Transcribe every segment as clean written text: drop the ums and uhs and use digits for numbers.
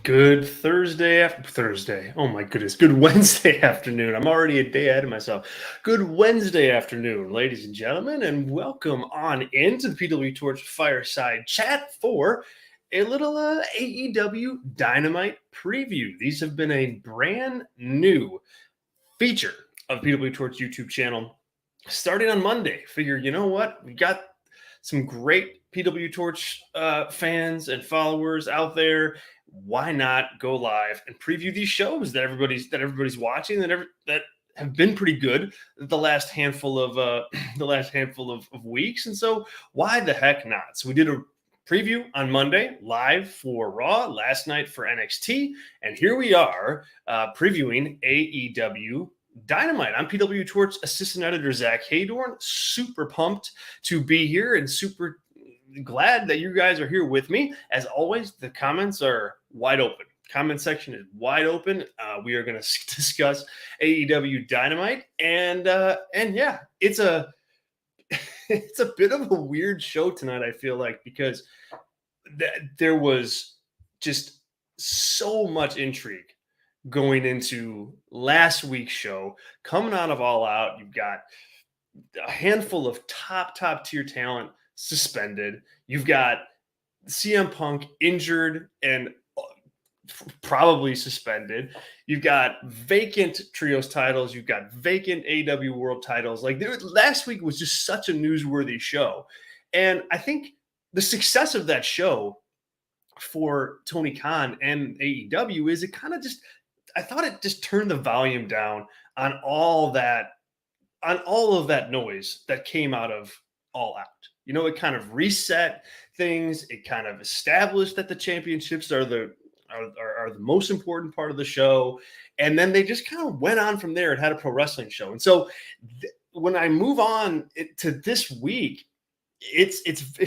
Good Thursday. Oh my goodness. Good Wednesday afternoon. I'm already a day ahead of myself. Good Wednesday afternoon, ladies and gentlemen, and welcome on into the PWTorch Fireside Chat for a little AEW Dynamite preview. These have been a brand new feature of the PWTorch YouTube channel starting on Monday. Figure, you know what? We got some great PWTorch fans and followers out there. Why not go live and preview these shows that everybody's watching that have been pretty good the last handful of weeks? And so why the heck not? So we did a preview on Monday live for Raw, last night for NXT, and here we are previewing AEW Dynamite. I'm PWTorch Assistant Editor Zack Heydorn. Super pumped to be here and super glad that you guys are here with me. As always, the comments are wide open. Comment section is wide open. We are going to discuss AEW Dynamite, and yeah, it's a bit of a weird show tonight. I feel like because there was just so much intrigue going into last week's show. Coming out of All Out, you've got a handful of top tier talent suspended. You've got CM Punk injured and probably suspended. You've got vacant trios titles. You've got vacant AEW World titles. Last week was just such a newsworthy show. And I think the success of that show for Tony Khan and AEW is I thought it just turned the volume down on all of that noise that came out of All Out. You know, it kind of reset things. It kind of established that the championships are the most important part of the show. And then they just kind of went on from there and had a pro wrestling show. And so when I move on to this week, it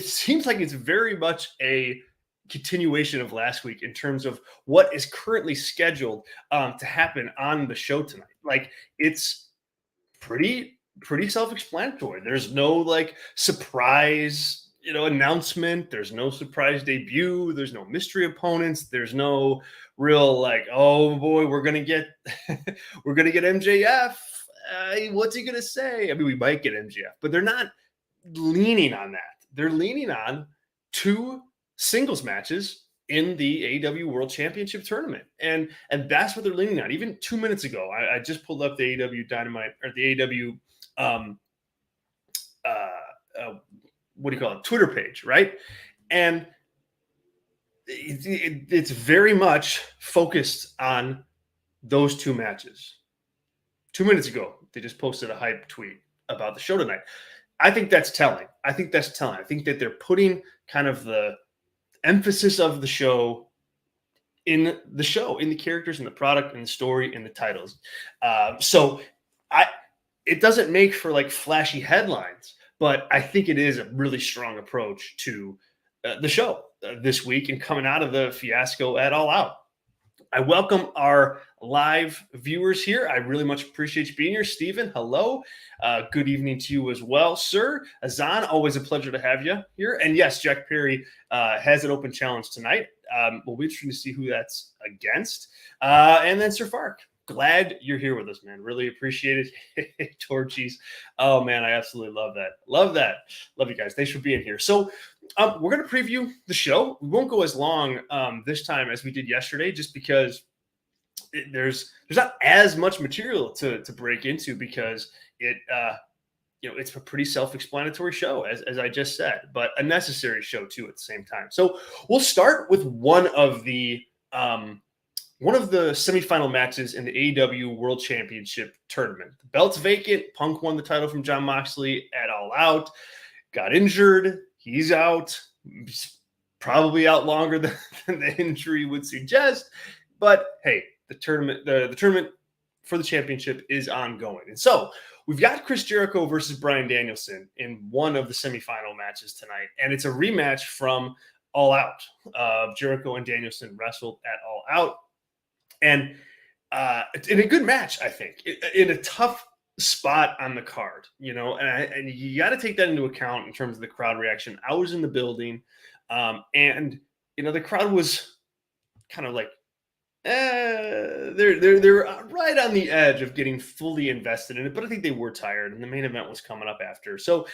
seems like it's very much a continuation of last week in terms of what is currently scheduled to happen on the show tonight. Like, it's pretty self-explanatory. There's no surprise, announcement. There's no surprise debut. There's no mystery opponents. There's no real oh boy, we're gonna get MJF. What's he gonna say? I mean, we might get MJF, but they're not leaning on that. They're leaning on two singles matches in the AEW World Championship tournament. And that's what they're leaning on. Even 2 minutes ago, I just pulled up the AEW Dynamite or the AEW Twitter page, right? And it's very much focused on those two matches. 2 minutes ago, they just posted a hype tweet about the show tonight. I think that's telling. I think that they're putting kind of the emphasis of the show in the characters, in the product, in the story, in the titles. So it doesn't make for flashy headlines, but I think it is a really strong approach to the show this week and coming out of the fiasco at All Out. I welcome our live viewers here. I really much appreciate you being here. Stephen, hello. Good evening to you as well, sir. Azan, always a pleasure to have you here. And yes, Jack Perry has an open challenge tonight. We'll be interested to see who that's against. And then Sir Fark, glad you're here with us, man. Really appreciate it. Torchies. Oh, man, I absolutely love that. Love you guys. Thanks for being here. So we're going to preview the show. We won't go as long this time as we did yesterday, just because there's not as much material to break into, because it's a pretty self-explanatory show, as I just said, but a necessary show too at the same time. So we'll start with one of the semifinal matches in the AEW World Championship tournament. The belt's vacant. Punk won the title from Jon Moxley at All Out. Got injured. He's out. He's probably out longer than the injury would suggest. But hey, the tournament for the championship is ongoing. And so we've got Chris Jericho versus Bryan Danielson in one of the semifinal matches tonight. And it's a rematch from All Out. Jericho and Danielson wrestled at All Out. And in a good match, I think, in a tough spot on the card, and you got to take that into account in terms of the crowd reaction. I was in the building, and the crowd was kind of They're right on the edge of getting fully invested in it, but I think they were tired, and the main event was coming up after. So,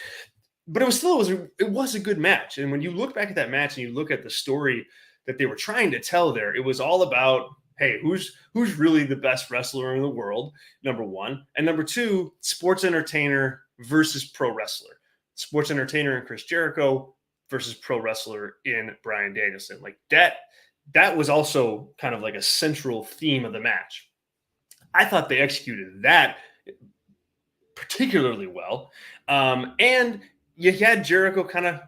but it was a good match. And when you look back at that match and you look at the story that they were trying to tell there, it was all about, hey, who's really the best wrestler in the world? Number one, and number two, sports entertainer versus pro wrestler. Sports entertainer in Chris Jericho versus pro wrestler in Bryan Danielson. Like that was also kind of like a central theme of the match. I thought they executed that particularly well. And you had Jericho kind of,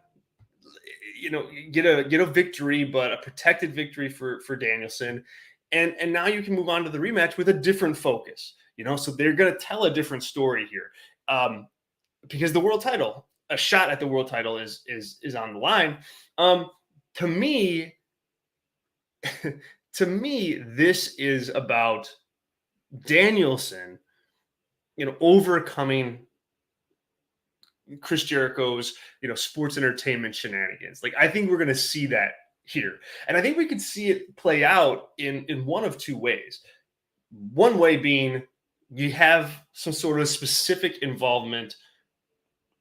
get a victory, but a protected victory for Danielson. And now you can move on to the rematch with a different focus, so they're going to tell a different story here. Because the world title, a shot at the world title is on the line. To me, this is about Danielson, overcoming Chris Jericho's, sports entertainment shenanigans. Like, I think we're going to see that here. And I think we could see it play out in one of two ways. One way being you have some sort of specific involvement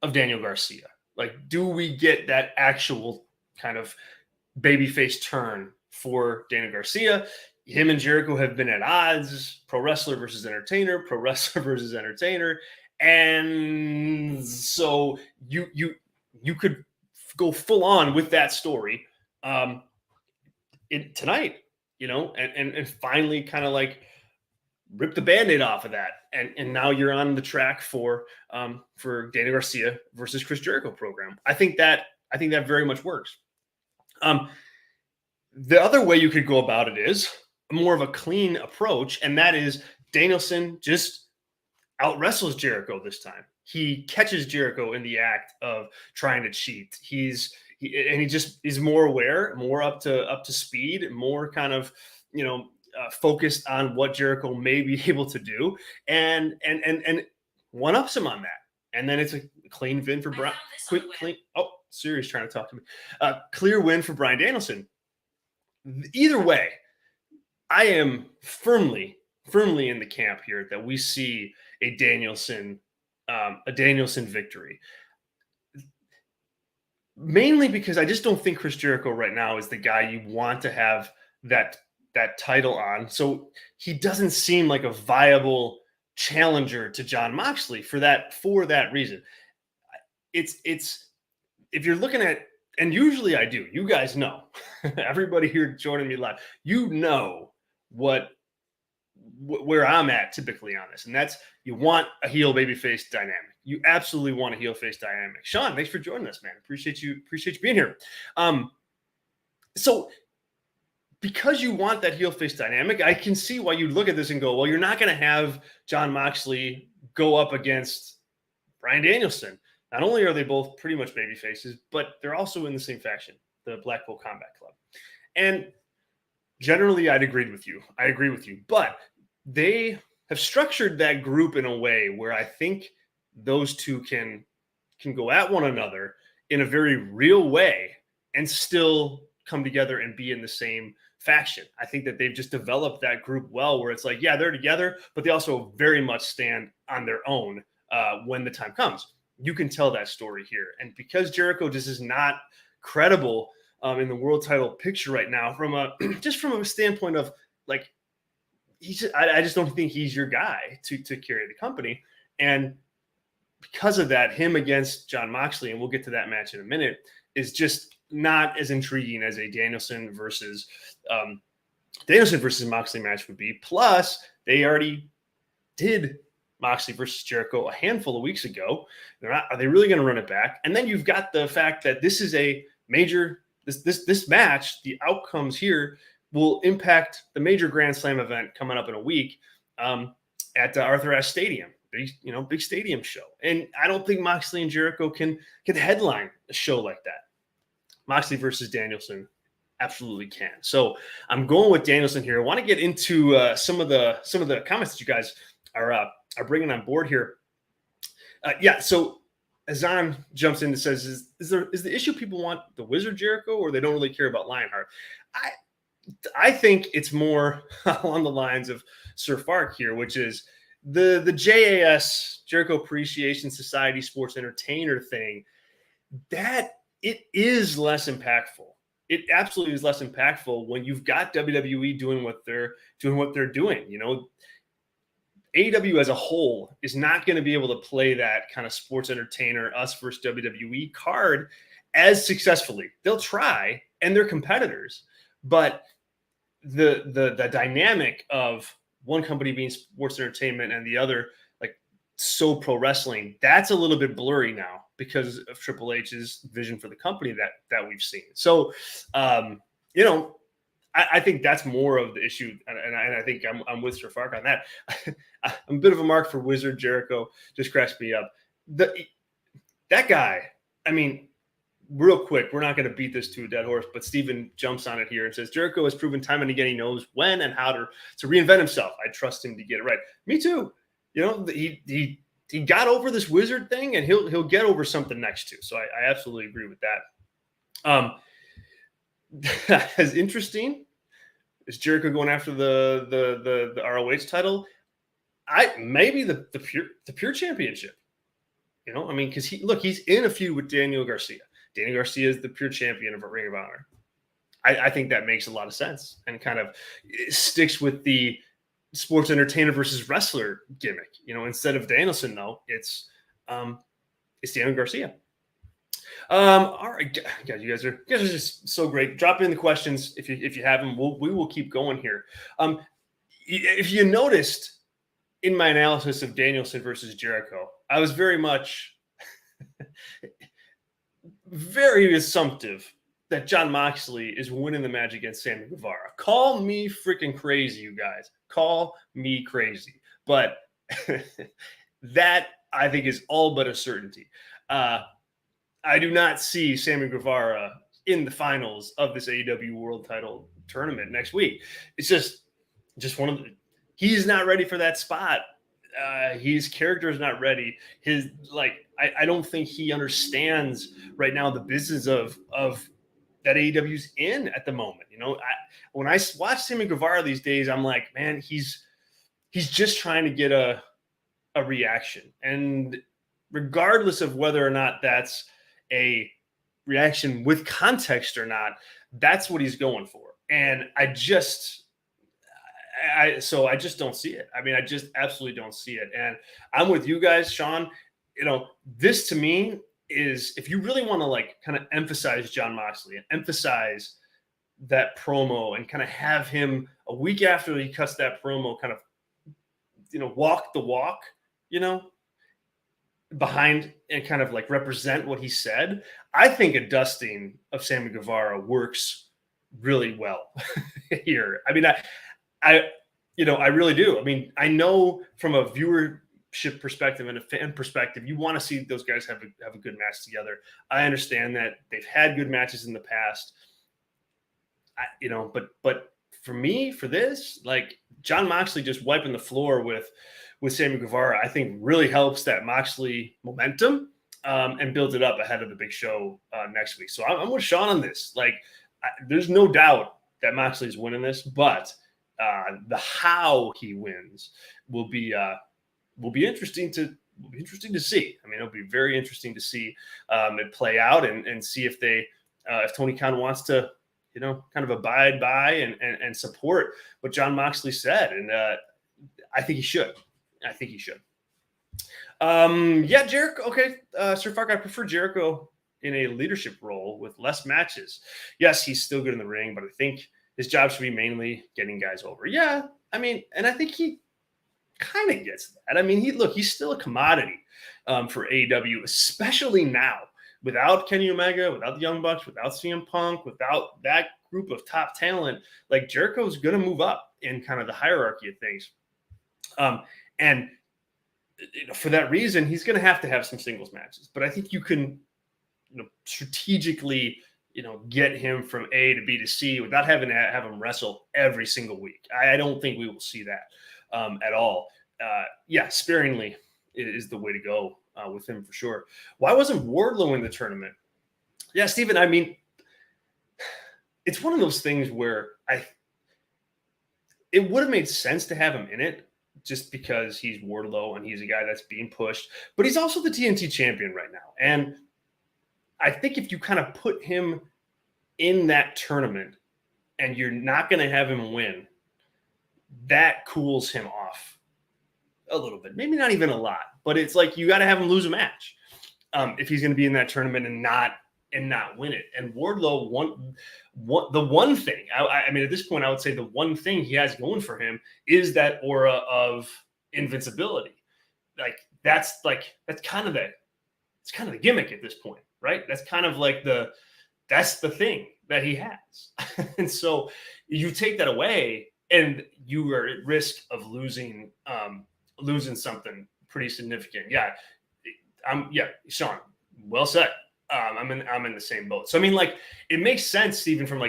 of Daniel Garcia. Like, do we get that actual kind of babyface turn for Daniel Garcia? Him and Jericho have been at odds, pro wrestler versus entertainer, pro wrestler versus entertainer. And so you could go full on with that story tonight, and finally kind of like rip the Band-Aid off of that. And now you're on the track for Daniel Garcia versus Chris Jericho program. I think that very much works. The other way you could go about it is more of a clean approach, and that is Danielson just out wrestles Jericho this time. He catches Jericho in the act of trying to cheat. He just is more aware, more up to speed, more kind of focused on what Jericho may be able to do, and one ups him on that. And then it's a clean win for Brian. Clean. Oh, Siri's trying to talk to me. Clear win for Bryan Danielson. Either way, I am firmly in the camp here that we see a Danielson victory. Mainly because I just don't think Chris Jericho right now is the guy you want to have that title on. So he doesn't seem like a viable challenger to Jon Moxley for that reason. It's if you're looking at, and usually I do, you guys know, everybody here joining me live, where I'm at typically on this, and that's you want a heel babyface dynamic. You absolutely want a heel face dynamic. Sean, thanks for joining us, man. Appreciate you being here. So because you want that heel face dynamic, I can see why you look at this and go, well, you're not going to have Jon Moxley go up against Bryan Danielson. Not only are they both pretty much baby faces, but they're also in the same faction, the Blackpool Combat Club. And generally, I agree with you, but they have structured that group in a way where I think those two can go at one another in a very real way and still come together and be in the same faction. I think that they've just developed that group well, where it's like, yeah, they're together, but they also very much stand on their own when the time comes. You can tell that story here. And because Jericho just is not credible in the world title picture right now, from a standpoint of like, I just don't think he's your guy to carry the company. And because of that, him against Jon Moxley, and we'll get to that match in a minute, is just not as intriguing as a Danielson versus Moxley match would be. Plus, they already did Moxley versus Jericho a handful of weeks ago. Are they really going to run it back? And then you've got the fact that this is a major this match. The outcomes here will impact the major Grand Slam event coming up in a week at Arthur Ashe Stadium. Big stadium show. And I don't think Moxley and Jericho can headline a show like that. Moxley versus Danielson absolutely can. So I'm going with Danielson here. I want to get into some of the comments that you guys are bringing on board here. So Azan jumps in and says, is the issue people want the Wizard Jericho, or they don't really care about Lionheart? I think it's more along the lines of Sir Fark here, which is the JAS, Jericho Appreciation Society Sports Entertainer thing, that it is less impactful. It absolutely is less impactful when you've got WWE doing what they're doing. You know, AEW as a whole is not going to be able to play that kind of sports entertainer, us versus WWE card as successfully. They'll try, and they're competitors, but the dynamic of one company being sports entertainment and the other like so pro wrestling, that's a little bit blurry now because of Triple H's vision for the company that we've seen. So, you know, I think that's more of the issue, and I think I'm with Sir Fark on that. I'm a bit of a mark for Wizard Jericho. Just cracks me up. That guy, I mean, real quick, we're not going to beat this to a dead horse, but Steven jumps on it here and says, Jericho has proven time and again he knows when and how to reinvent himself. I trust him to get it right. Me too. You know, he got over this Wizard thing, and he'll get over something next too. So I absolutely agree with that. As interesting is Jericho going after the ROH title. Maybe the pure championship. You know, I mean, because he's in a feud with Daniel Garcia. Daniel Garcia is the pure champion of a Ring of Honor. I think that makes a lot of sense and kind of sticks with the sports entertainer versus wrestler gimmick. You know, instead of Danielson, though, it's Daniel Garcia. All right, guys, you guys are just so great. Drop in the questions if you have them. We will keep going here. If you noticed in my analysis of Danielson versus Jericho, I was very much very assumptive that Jon Moxley is winning the match against Sammy Guevara. Call me freaking crazy, you guys. Call me crazy. But that, I think, is all but a certainty. I do not see Sammy Guevara in the finals of this AEW World Title tournament next week. It's just one of the – he's not ready for that spot. His character is not ready. I don't think he understands right now the business of that AEW's in at the moment. You know, when I watch Sammy Guevara these days, I'm like, man, he's just trying to get a reaction. And regardless of whether or not that's a reaction with context or not, that's what he's going for. And I just don't see it. I mean, I just absolutely don't see it. And I'm with you guys, Sean. You know, this to me is, if you really want to like kind of emphasize Jon Moxley and emphasize that promo and kind of have him a week after he cuts that promo kind of, you know, walk the walk, you know, behind and kind of like represent what he said, I think a dusting of Sammy Guevara works really well here. I mean, I really do. I mean, I know from a viewership perspective and a fan perspective, you want to see those guys have a good match together. I understand that they've had good matches in the past, but for me, for this, like Jon Moxley just wiping the floor with Sammy Guevara, I think really helps that Moxley momentum and builds it up ahead of the big show next week. So I'm with Sean on this. Like, there's no doubt that Moxley's winning this, but the how he wins will be interesting to see. I mean, it'll be very interesting to see it play out and see if Tony Khan wants to, you know, kind of abide by and support what Jon Moxley said. And I think he should. Yeah, Jericho. Okay. Sir Fark, I prefer Jericho in a leadership role with less matches. Yes, he's still good in the ring, but I think his job should be mainly getting guys over. Yeah. I mean, and I think he kind of gets that. I mean, he's still a commodity for AEW, especially now without Kenny Omega, without the Young Bucks, without CM Punk, without that group of top talent. Like, Jericho's going to move up in kind of the hierarchy of things. And for that reason, he's going to have some singles matches. But I think you can, you know, strategically, you know, get him from A to B to C without having to have him wrestle every single week. I don't think we will see that at all. Yeah, sparingly is the way to go with him for sure. Why wasn't Wardlow in the tournament? Yeah, Steven, I mean, it's one of those things where it would have made sense to have him in it just because he's Wardlow and he's a guy that's being pushed, but he's also the TNT champion right now. And I think if you kind of put him in that tournament and you're not going to have him win, that cools him off a little bit. Maybe not even a lot, but it's like you got to have him lose a match if he's going to be in that tournament and not win it. And Wardlow the one thing, I mean, at this point, I would say the one thing he has going for him is that aura of invincibility. That's kind of the gimmick at this point, right? That's kind of like that's the thing that he has. And so you take that away and you are at risk of losing something pretty significant. Yeah. Sean, well said. I'm in the same boat. So I mean, like, it makes sense even from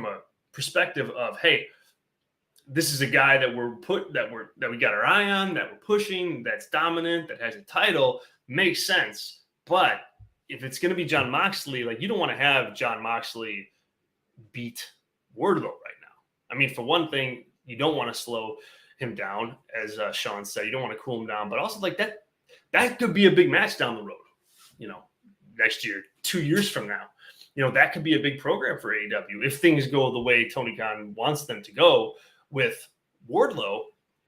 a perspective of, hey, this is a guy that we got our eye on, that we're pushing, that's dominant, that has a title, makes sense. But if it's going to be Jon Moxley, like, you don't want to have Jon Moxley beat Wardlow right now. I mean, for one thing, you don't want to slow him down, as Sean said. You don't want to cool him down, but also, like, that could be a big match down the road, next year, 2 years from now. That could be a big program for AEW if things go the way Tony Khan wants them to go with Wardlow.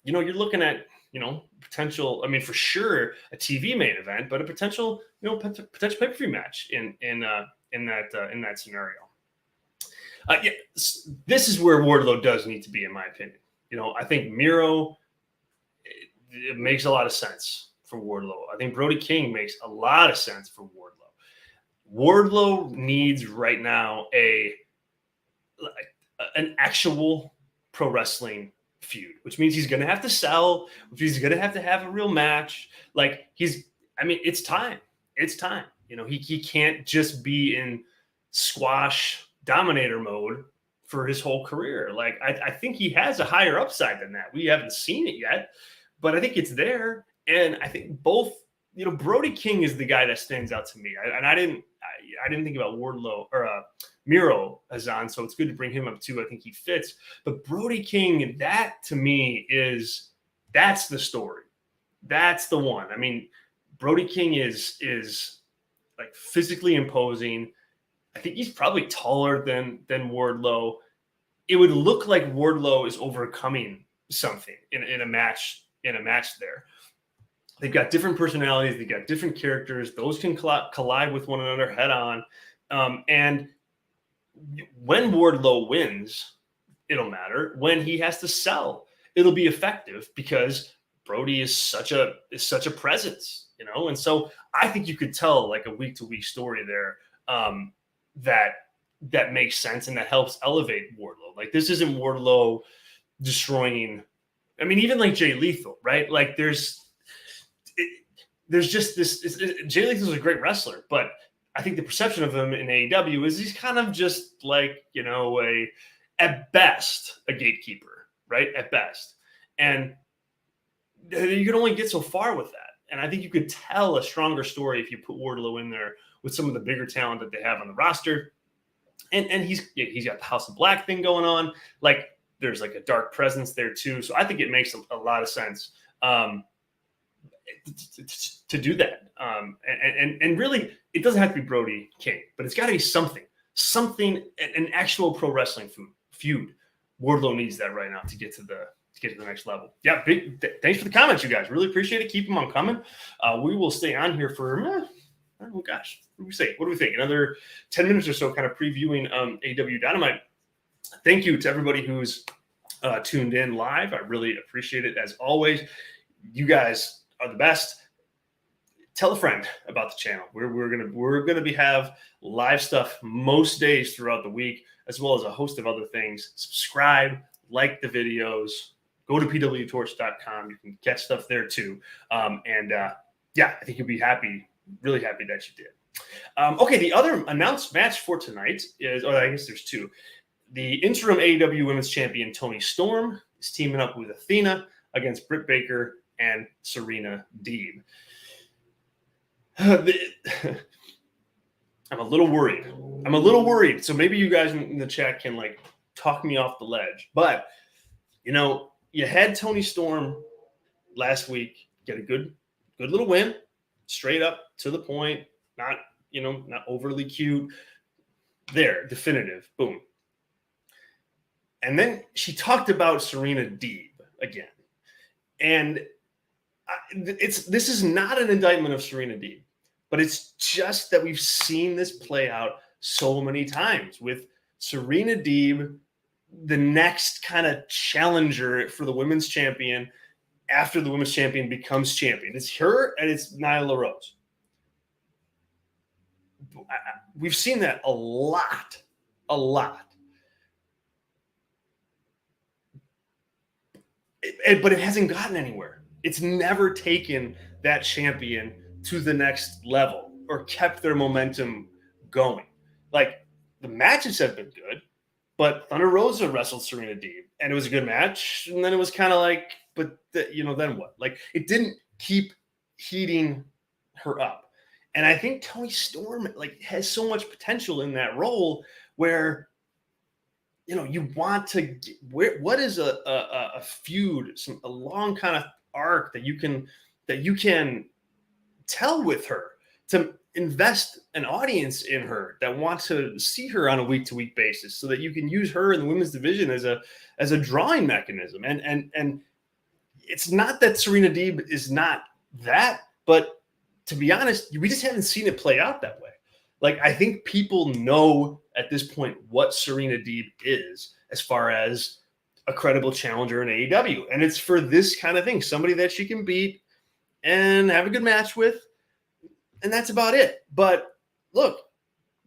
You're looking at, potential, I mean, for sure a TV main event, but a potential pay-per-view match in that scenario. This is where Wardlow does need to be, in my opinion. I think Miro, it makes a lot of sense for Wardlow. I think Brodie King makes a lot of sense for Wardlow. Wardlow needs right now an actual pro wrestling feud, which means he's going to have to sell, which means he's going to have a real match. Like, it's time. It's time. He can't just be in squash dominator mode for his whole career. Like, I think he has a higher upside than that. We haven't seen it yet, but I think it's there. And I think both, Brodie King is the guy that stands out to me. I didn't think about Wardlow or Miro Azan, so it's good to bring him up too. I think he fits. But Brodie King, that to me that's the story. That's the one. I mean, Brodie King is like physically imposing. I think he's probably taller than Wardlow. It would look like Wardlow is overcoming something in a match there. They've got different personalities. They've got different characters. Those can collide with one another head on. And when Wardlow wins, it'll matter. When he has to sell, it'll be effective because Brodie is such a presence, And so I think you could tell like a week-to-week story there that makes sense and that helps elevate Wardlow. Like, this isn't Wardlow destroying. I mean, even like Jay Lethal, right? Like, there's just this. Jay Lethal is a great wrestler, but I think the perception of him in AEW is he's kind of just like, at best, a gatekeeper, right? At best. And you can only get so far with that. And I think you could tell a stronger story if you put Wardlow in there with some of the bigger talent that they have on the roster. And he's got the House of Black thing going on. Like, there's like a dark presence there too. So I think it makes a lot of sense to do that. And really, it doesn't have to be Brodie King, but it's got to be something, an actual pro wrestling feud. Wardlow needs that right now to get to the next level. Yeah, thanks for the comments, you guys. Really appreciate it. Keep them on coming. We will stay on here for what do we say? What do we think? Another 10 minutes or so, kind of previewing AEW Dynamite. Thank you to everybody who's tuned in live. I really appreciate it, as always. You guys are the best. Tell a friend about the channel. We're gonna have live stuff most days throughout the week, as well as a host of other things. Subscribe, like the videos, go to PWTorch.com. You can catch stuff there too. I think you'll be happy, really happy that you did. Okay, the other announced match for tonight is, I guess there's two. The interim AEW Women's Champion Toni Storm is teaming up with Athena against Britt Baker and Serena Deeb. I'm a little worried. So maybe you guys in the chat can talk me off the ledge. But, you had Toni Storm last week get a good little win, straight up to the point, not overly cute. There, definitive, boom. And then she talked about Serena Deeb again. And this is not an indictment of Serena Deeb, but it's just that we've seen this play out so many times with Serena Deeb, the next kind of challenger for the women's champion after the women's champion becomes champion. It's her and it's Nyla Rose. We've seen that a lot. But it hasn't gotten anywhere. It's never taken that champion to the next level or kept their momentum going. Like, the matches have been good, but Thunder Rosa wrestled Serena Deeb, and it was a good match. And then it was kind of like, but then what? Like, it didn't keep heating her up. And I think Toni Storm has so much potential in that role where, you want to what is a feud, a long kind of arc that you can tell with her, to invest an audience in her that want to see her on a week-to-week basis, so that you can use her in the women's division as a drawing mechanism. And it's not that Serena Deeb is not that, but to be honest, we just haven't seen it play out that way. Like, I think people know at this point what Serena Deeb is as far as a credible challenger in AEW. And it's for this kind of thing, somebody that she can beat and have a good match with. And that's about it. But look,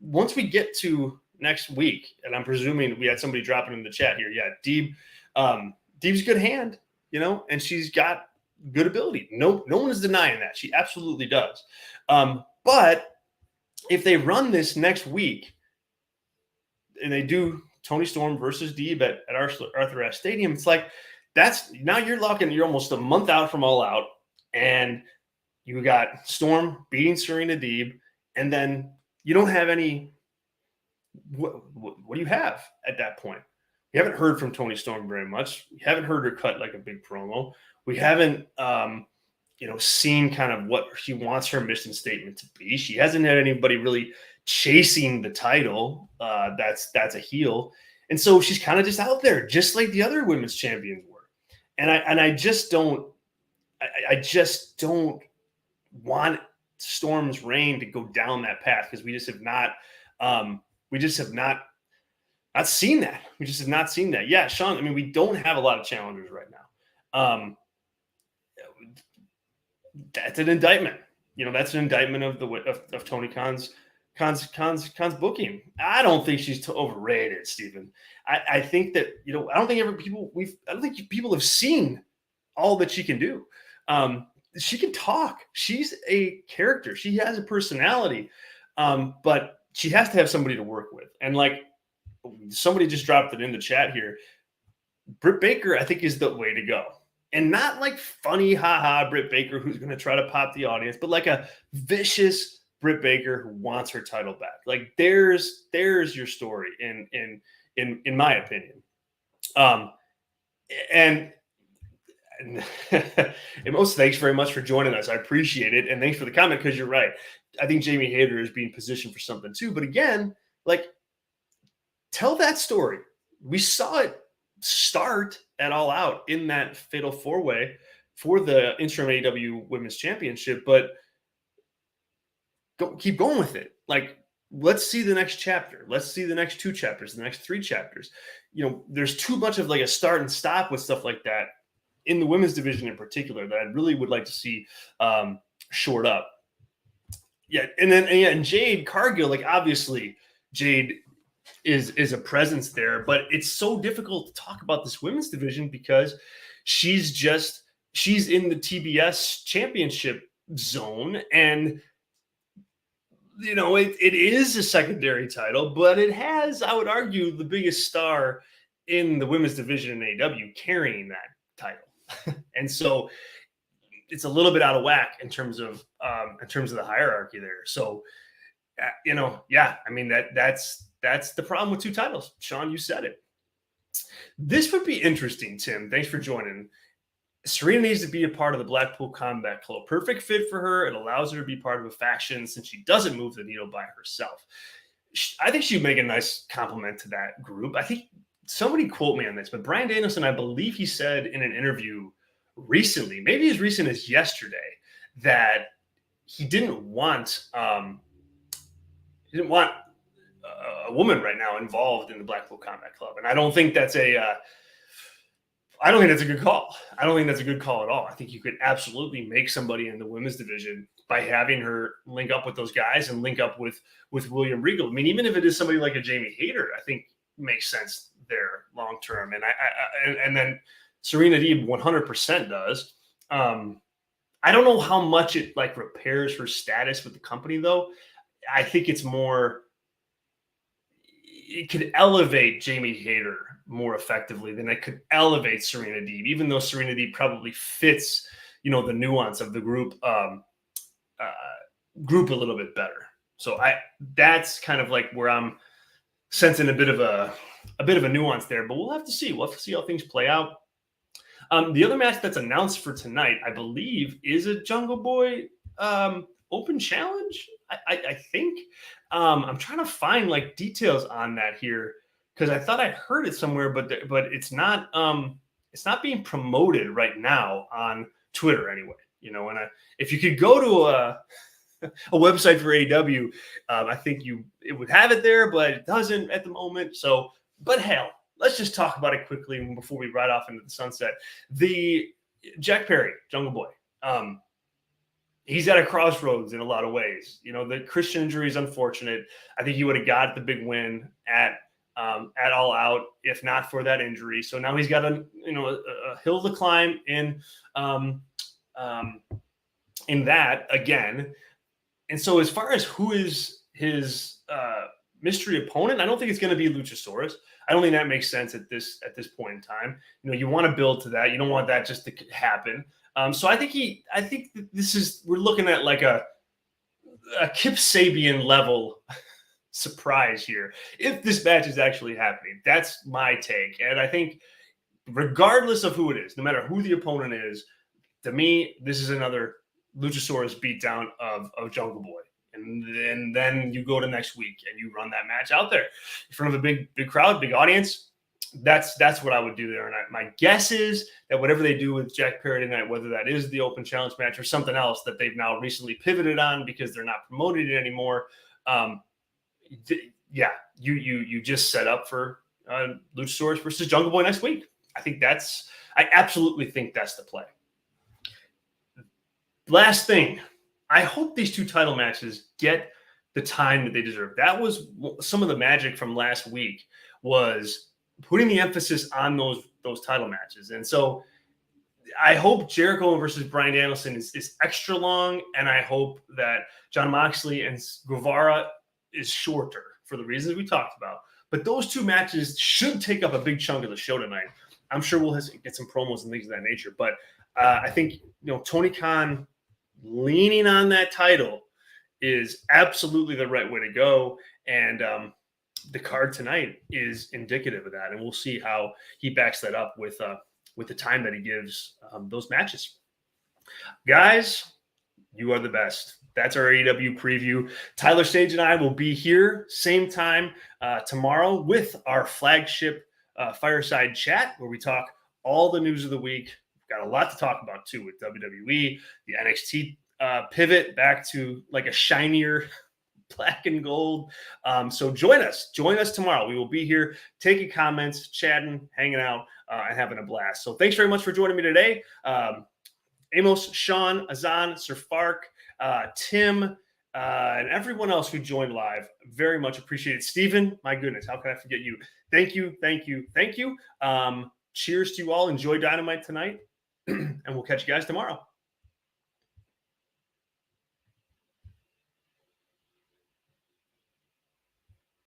once we get to next week, and I'm presuming we had somebody dropping in the chat here. Yeah, Deeb's good hand, and she's got good ability. No one is denying that. She absolutely does. But if they run this next week and they do Toni Storm versus Deeb at Arthur Ashe Stadium, it's like, now you're almost a month out from All Out, and you got Storm beating Serena Deeb, and then you don't have any. What do you have at that point? We haven't heard from Toni Storm very much. We haven't heard her cut like a big promo. We haven't, seen kind of what she wants her mission statement to be. She hasn't had anybody really chasing the title. That's a heel. And so she's kind of just out there, just like the other women's champions were. And I just don't want Storm's reign to go down that path, because we just have not seen that. We just have not seen that. Yeah, Sean, I mean, we don't have a lot of challengers right now. That's an indictment. That's an indictment of Tony Khan's booking. I don't think she's overrated, Stephen. I think that, I don't think people have seen all that she can do. She can talk. She's a character. She has a personality, but she has to have somebody to work with. And like somebody just dropped it in the chat here, Britt Baker, I think, is the way to go. And not like funny, haha, Britt Baker who's going to try to pop the audience, but like a vicious Britt Baker who wants her title back. Like there's your story in my opinion. And most thanks very much for joining us. I appreciate it. And thanks for the comment, because you're right. I think Jamie Hayter is being positioned for something too. But again, like, tell that story. We saw it start at All Out in that fatal 4-way for the interim AEW Women's Championship, but keep going with it. Like, let's see the next chapter. Let's see the next 2 chapters, the next 3 chapters. There's too much of like a start and stop with stuff like that in the women's division in particular that I really would like to see shored up. Yeah, and Jade Cargill, like obviously Jade is a presence there, but it's so difficult to talk about this women's division because she's in the TBS championship zone, and it is a secondary title, but it has, I would argue, the biggest star in the women's division in AEW carrying that title. And so it's a little bit out of whack in terms of the hierarchy there. So, yeah, I mean, that's the problem with 2 titles. Sean, you said it. This would be interesting, Tim. Thanks for joining. Serena needs to be a part of the Blackpool Combat Club. Perfect fit for her. It allows her to be part of a faction since she doesn't move the needle by herself. I think she'd make a nice compliment to that group. I think somebody quote me on this, but Bryan Danielson, I believe he said in an interview recently, maybe as recent as yesterday, that he didn't want a woman right now involved in the Blackpool Combat Club, and I don't think that's a good call. I don't think that's a good call at all. I think you could absolutely make somebody in the women's division by having her link up with those guys and link up with William Regal. I mean, even if it is somebody like a Jamie Hayter, I think makes sense there long term. And then Serena Deeb 100% does. I don't know how much it like repairs her status with the company though. I think it's more. It could elevate Jamie Hayter more effectively than it could elevate Serena Deeb, even though Serena Deeb probably fits, the nuance of the group a little bit better. So that's kind of like where I'm sensing a bit of a nuance there, but we'll have to see. We'll have to see how things play out. The other match that's announced for tonight, I believe, is a Jungle Boy open challenge. I think I'm trying to find like details on that here because I thought I heard it somewhere, but it's not being promoted right now on Twitter anyway. And if you could go to a website for AEW, I think it would have it there, but it doesn't at the moment. So, but hell, let's just talk about it quickly before we ride off into the sunset. The Jack Perry, Jungle Boy. He's at a crossroads in a lot of ways. The Christian injury is unfortunate. I think he would have got the big win at All Out if not for that injury. So now he's got a hill to climb in that again. And so as far as who is his mystery opponent, I don't think it's going to be Luchasaurus. I don't think that makes sense at this point in time. You want to build to that. You don't want that just to happen. So I think we're looking at like a Kip Sabian level surprise here. If this match is actually happening, that's my take. And I think regardless of who it is, no matter who the opponent is, to me, this is another Luchasaurus beatdown of Jungle Boy. And then you go to next week and you run that match out there in front of a big crowd, big audience. That's what I would do there. And my guess is that whatever they do with Jack Perry tonight, whether that is the open challenge match or something else that they've now recently pivoted on because they're not promoting it anymore. You just set up for Luchasaurus versus Jungle Boy next week. I absolutely think that's the play. Last thing, I hope these two title matches get the time that they deserve. That was some of the magic from last week, was putting the emphasis on those title matches. And so I hope Jericho versus Bryan Danielson is extra long, and I hope that Jon Moxley and Guevara is shorter for the reasons we talked about. But those two matches should take up a big chunk of the show tonight. I'm sure we'll get some promos and things of that nature. But I think Tony Khan leaning on that title is absolutely the right way to go. And the card tonight is indicative of that. And we'll see how he backs that up with the time that he gives those matches. Guys, you are the best. That's our AEW preview. Tyler Sage and I will be here same time tomorrow with our flagship fireside chat where we talk all the news of the week. We've got a lot to talk about too with WWE, the NXT pivot back to like a shinier black and gold. So join us tomorrow. We will be here taking comments, chatting, hanging out, and having a blast. So thanks very much for joining me today. Amos, Sean, Azan, Sir Fark, Tim, and everyone else who joined live. Very much appreciated. Steven, my goodness, how can I forget you? Thank you. Cheers to you all. Enjoy Dynamite tonight, and we'll catch you guys tomorrow.